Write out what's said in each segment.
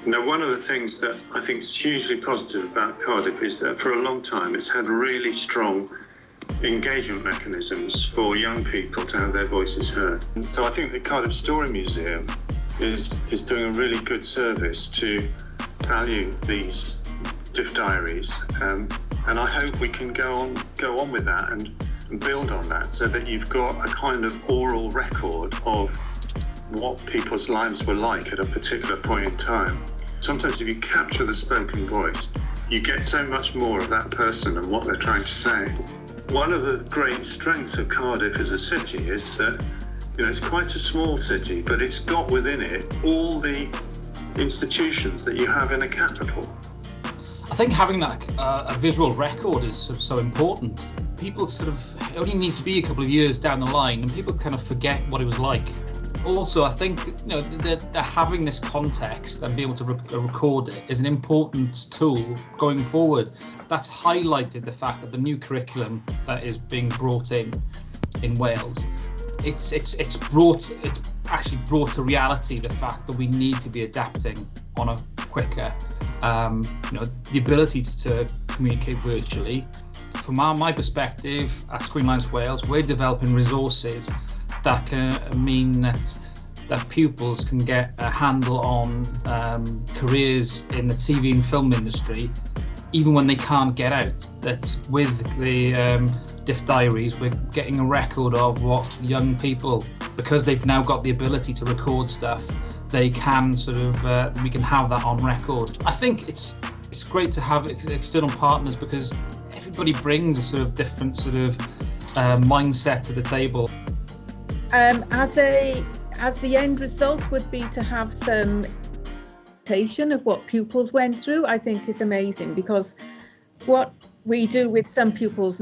Now, one of the things that I think is hugely positive about Cardiff is that for a long time it's had really strong engagement mechanisms for young people to have their voices heard. And so I think the Cardiff Story Museum is doing a really good service to value these Diff Diaries, and I hope we can go on with that and build on that, so that you've got a kind of oral record of what people's lives were like at a particular point in time. Sometimes if you capture the spoken voice, you get so much more of that person and what they're trying to say. One of the great strengths of Cardiff as a city is that, it's quite a small city, but it's got within it all the institutions that you have in a capital. I think having that a visual record is so important. People only need to be a couple of years down the line and people kind of forget what it was like. Also, I think they're having this context and being able to record it is an important tool going forward. That's highlighted the fact that the new curriculum that is being brought in Wales, it's actually brought to reality the fact that we need to be adapting on a quicker, the ability to communicate virtually. From my perspective at Screenlines Wales, we're developing resources that can mean that pupils can get a handle on careers in the TV and film industry, even when they can't get out. That with the Diff Diaries, we're getting a record of what young people, because they've now got the ability to record stuff, they can we can have that on record. I think it's great to have external partners because everybody brings a different mindset to the table. As the end result would be to have some presentation of what pupils went through, I think is amazing, because what we do with some pupils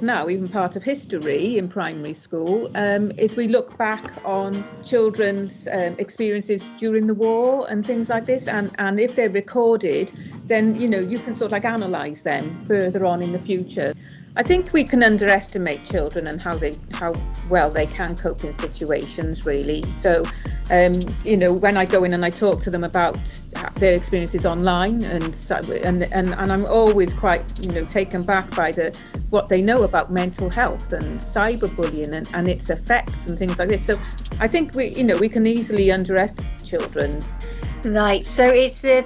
now, even part of history in primary school, is we look back on children's experiences during the war and things like this, and if they're recorded, then you can analyse them further on in the future. I think we can underestimate children and how well they can cope in situations, really. So, when I go in and I talk to them about their experiences online, and I'm always quite, taken back by what they know about mental health and cyberbullying and its effects and things like this. So, I think we can easily underestimate children. Right. So it's a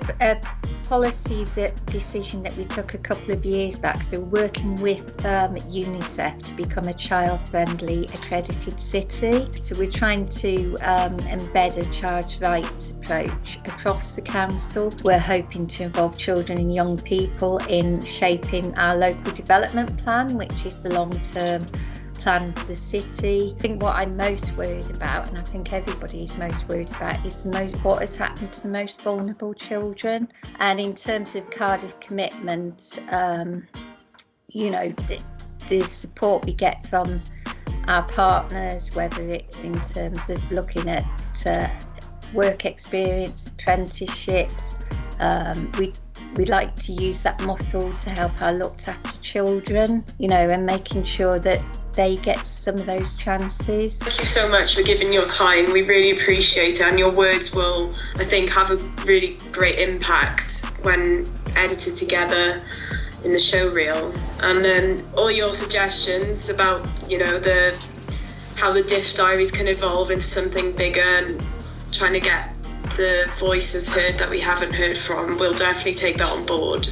policy decision that we took a couple of years back, so working with UNICEF to become a child-friendly accredited city. So we're trying to embed a child's rights approach across the council. We're hoping to involve children and young people in shaping our local development plan, which is the long-term plan for the city. I think what I'm most worried about, and I think everybody is most worried about, is what has happened to the most vulnerable children. And in terms of Cardiff commitment, the support we get from our partners, whether it's in terms of looking at work experience, apprenticeships, we like to use that muscle to help our looked after children, and making sure that they get some of those chances. Thank you so much for giving your time. We really appreciate it, and your words will, I think, have a really great impact when edited together in the show reel. And all your suggestions about, how the Diff Diaries can evolve into something bigger and trying to get the voices heard that we haven't heard from, we'll definitely take that on board.